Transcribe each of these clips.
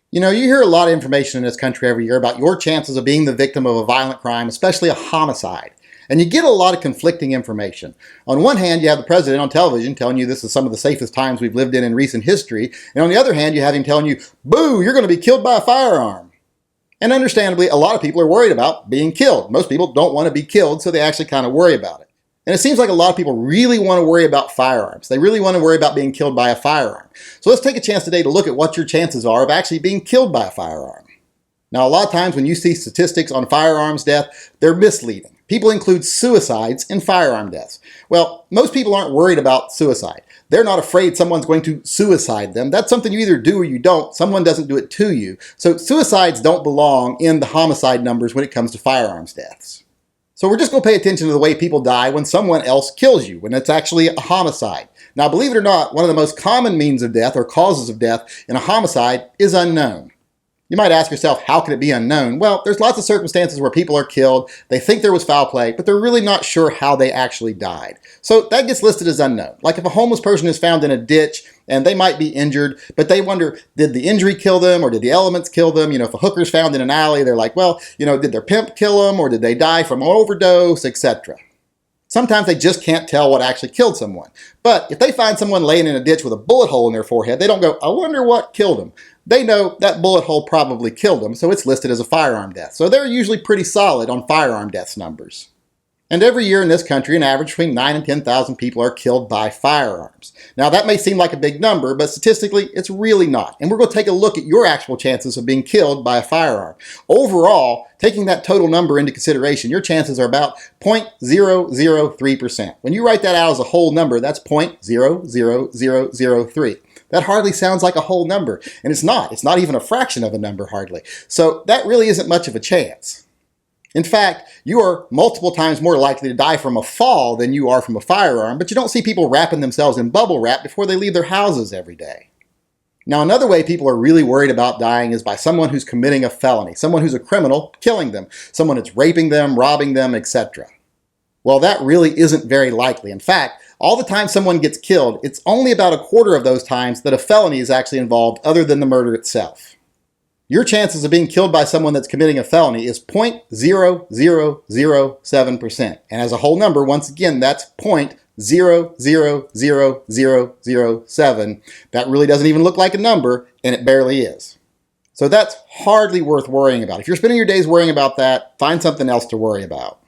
You know, you hear a lot of information in this country every year about your chances of being the victim of a violent crime, especially a homicide. And you get a lot of conflicting information. On one hand, you have the president on television telling you this is some of the safest times we've lived in recent history. And on the other hand, you have him telling you, boo, you're going to be killed by a firearm. And understandably, a lot of people are worried about being killed. Most people don't want to be killed, so they actually kind of worry about it. And it seems like a lot of people really want to worry about firearms. They really want to worry about being killed by a firearm. So let's take a chance today to look at what your chances are of actually being killed by a firearm. Now, a lot of times when you see statistics on firearms death, they're misleading. People include suicides in firearm deaths. Well, most people aren't worried about suicide. They're not afraid someone's going to suicide them. That's something you either do or you don't. Someone doesn't do it to you. So suicides don't belong in the homicide numbers when it comes to firearms deaths. So we're just going to pay attention to the way people die when someone else kills you, when it's actually a homicide. Now, believe it or not, one of the most common means of death or causes of death in a homicide is unknown. You might ask yourself, how can it be unknown? Well, there's lots of circumstances where people are killed, they think there was foul play, but they're really not sure how they actually died. So that gets listed as unknown. Like if a homeless person is found in a ditch and they might be injured, but they wonder, did the injury kill them or did the elements kill them? You know, if a hooker's found in an alley, they're like, well, you know, did their pimp kill them or did they die from an overdose, etc. Sometimes they just can't tell what actually killed someone. But if they find someone laying in a ditch with a bullet hole in their forehead, they don't go, I wonder what killed them. They know that bullet hole probably killed them, so it's listed as a firearm death. So they're usually pretty solid on firearm deaths numbers. And every year in this country, an average between 9,000 and 10,000 people are killed by firearms. Now that may seem like a big number, but statistically, it's really not. And we're going to take a look at your actual chances of being killed by a firearm. Overall, taking that total number into consideration, your chances are about 0.003%. When you write that out as a whole number, that's 0.00003. That hardly sounds like a whole number, and it's not. It's not even a fraction of a number, hardly. So that really isn't much of a chance. In fact, you are multiple times more likely to die from a fall than you are from a firearm, but you don't see people wrapping themselves in bubble wrap before they leave their houses every day. Now, another way people are really worried about dying is by someone who's committing a felony, someone who's a criminal killing them, someone that's raping them, robbing them, etc. Well, that really isn't very likely. In fact, all the time someone gets killed, it's only about a quarter of those times that a felony is actually involved other than the murder itself. Your chances of being killed by someone that's committing a felony is 0.0007%. And as a whole number, once again, that's 0.000007. That really doesn't even look like a number, and it barely is. So that's hardly worth worrying about. If you're spending your days worrying about that, find something else to worry about.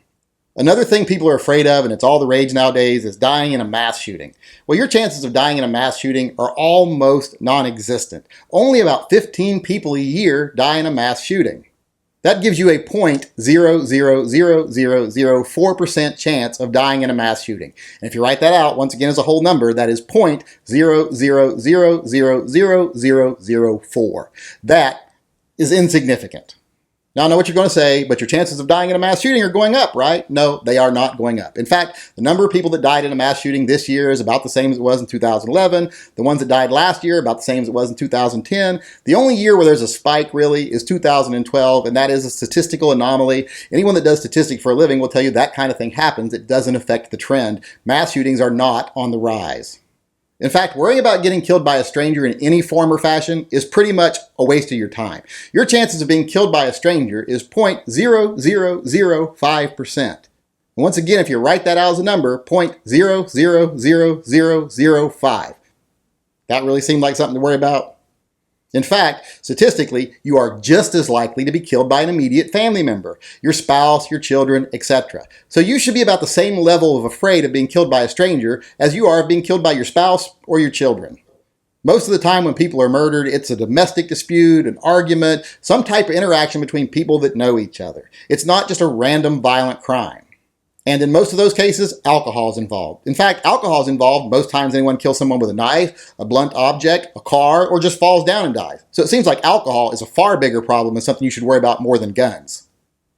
Another thing people are afraid of, and it's all the rage nowadays, is dying in a mass shooting. Well, your chances of dying in a mass shooting are almost non-existent. Only about 15 people a year die in a mass shooting. That gives you a 0.00004% chance of dying in a mass shooting. And if you write that out, once again as a whole number, that is 0.0000004. That is insignificant. Now, I know what you're going to say, but your chances of dying in a mass shooting are going up, right? No, they are not going up. In fact, the number of people that died in a mass shooting this year is about the same as it was in 2011. The ones that died last year, about the same as it was in 2010. The only year where there's a spike, really, is 2012, and that is a statistical anomaly. Anyone that does statistics for a living will tell you that kind of thing happens. It doesn't affect the trend. Mass shootings are not on the rise. In fact, worrying about getting killed by a stranger in any form or fashion is pretty much a waste of your time. Your chances of being killed by a stranger is 0.0005%. Once again, if you write that out as a number, 0.000005. That really seemed like something to worry about? In fact, statistically, you are just as likely to be killed by an immediate family member, your spouse, your children, etc. So you should be about the same level of afraid of being killed by a stranger as you are of being killed by your spouse or your children. Most of the time when people are murdered, it's a domestic dispute, an argument, some type of interaction between people that know each other. It's not just a random violent crime. And in most of those cases, alcohol is involved. In fact, alcohol is involved most times anyone kills someone with a knife, a blunt object, a car, or just falls down and dies. So it seems like alcohol is a far bigger problem and something you should worry about more than guns.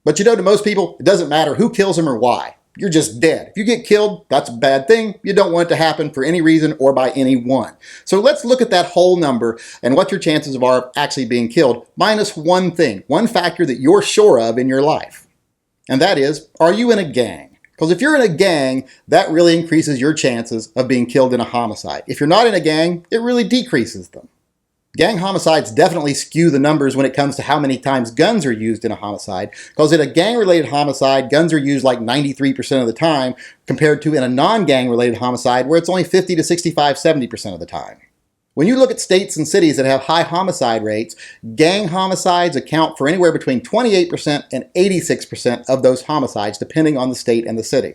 But you know, to most people, it doesn't matter who kills them or why. You're just dead. If you get killed, that's a bad thing. You don't want it to happen for any reason or by anyone. So let's look at that whole number and what your chances are of actually being killed, minus one thing, one factor that you're sure of in your life. And that is, are you in a gang? Because if you're in a gang, that really increases your chances of being killed in a homicide. If you're not in a gang, it really decreases them. Gang homicides definitely skew the numbers when it comes to how many times guns are used in a homicide, because in a gang-related homicide, guns are used like 93% of the time, compared to in a non-gang-related homicide where it's only 50 to 65, 70% of the time. When you look at states and cities that have high homicide rates, gang homicides account for anywhere between 28% and 86% of those homicides, depending on the state and the city.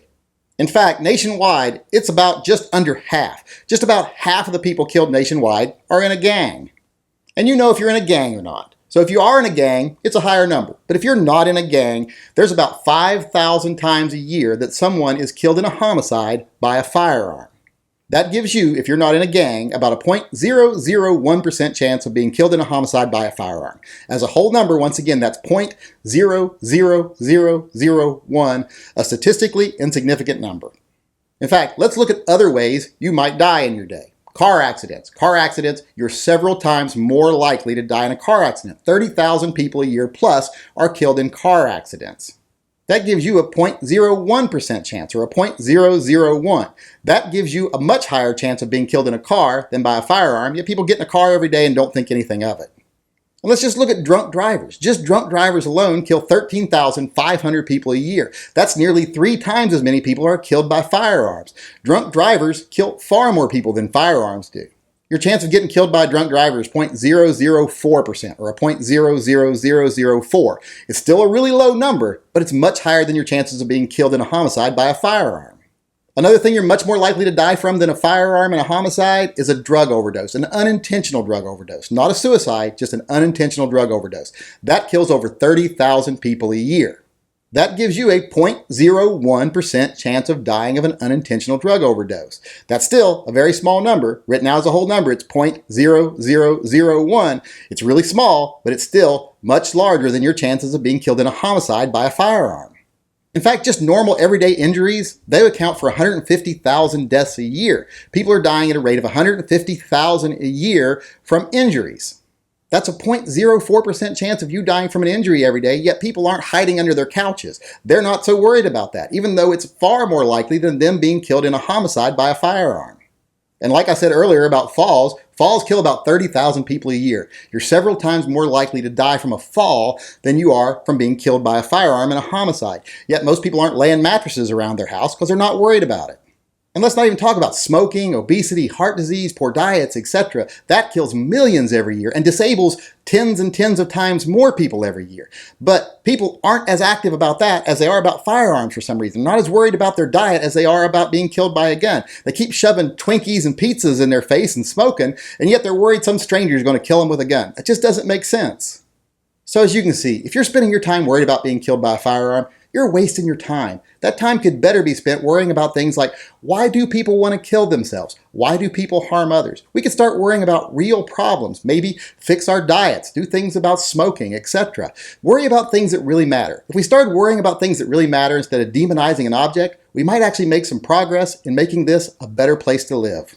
In fact, nationwide, it's about just under half. Just about half of the people killed nationwide are in a gang. And you know if you're in a gang or not. So if you are in a gang, it's a higher number. But if you're not in a gang, there's about 5,000 times a year that someone is killed in a homicide by a firearm. That gives you, if you're not in a gang, about a 0.001% chance of being killed in a homicide by a firearm. As a whole number, once again, that's 0.00001, a statistically insignificant number. In fact, let's look at other ways you might die in your day. Car accidents. Car accidents, you're several times more likely to die in a car accident. 30,000 people a year plus are killed in car accidents. That gives you a 0.01% chance, or a 0.001. That gives you a much higher chance of being killed in a car than by a firearm, yet people get in a car every day and don't think anything of it. And let's just look at drunk drivers. Just drunk drivers alone kill 13,500 people a year. That's nearly 3 times as many people are killed by firearms. Drunk drivers kill far more people than firearms do. Your chance of getting killed by a drunk driver is 0.004%, or a 0.00004. It's still a really low number, but it's much higher than your chances of being killed in a homicide by a firearm. Another thing you're much more likely to die from than a firearm in a homicide is a drug overdose, an unintentional drug overdose. Not a suicide, just an unintentional drug overdose. That kills over 30,000 people a year. That gives you a 0.01% chance of dying of an unintentional drug overdose. That's still a very small number. Written out as a whole number, it's 0.0001. It's really small, but it's still much larger than your chances of being killed in a homicide by a firearm. In fact, just normal everyday injuries, they account for 150,000 deaths a year. People are dying at a rate of 150,000 a year from injuries. That's a 0.04% chance of you dying from an injury every day, yet people aren't hiding under their couches. They're not so worried about that, even though it's far more likely than them being killed in a homicide by a firearm. And like I said earlier about falls kill about 30,000 people a year. You're several times more likely to die from a fall than you are from being killed by a firearm in a homicide. Yet most people aren't laying mattresses around their house because they're not worried about it. And let's not even talk about smoking, obesity, heart disease, poor diets, etc. That kills millions every year and disables tens and tens of times more people every year. But people aren't as active about that as they are about firearms for some reason. Not as worried about their diet as they are about being killed by a gun. They keep shoving Twinkies and pizzas in their face and smoking, and yet they're worried some stranger is going to kill them with a gun. That just doesn't make sense. So as you can see, if you're spending your time worried about being killed by a firearm, you're wasting your time. That time could better be spent worrying about things like, why do people want to kill themselves? Why do people harm others? We could start worrying about real problems, maybe fix our diets, do things about smoking, etc. Worry about things that really matter. If we started worrying about things that really matter instead of demonizing an object, we might actually make some progress in making this a better place to live.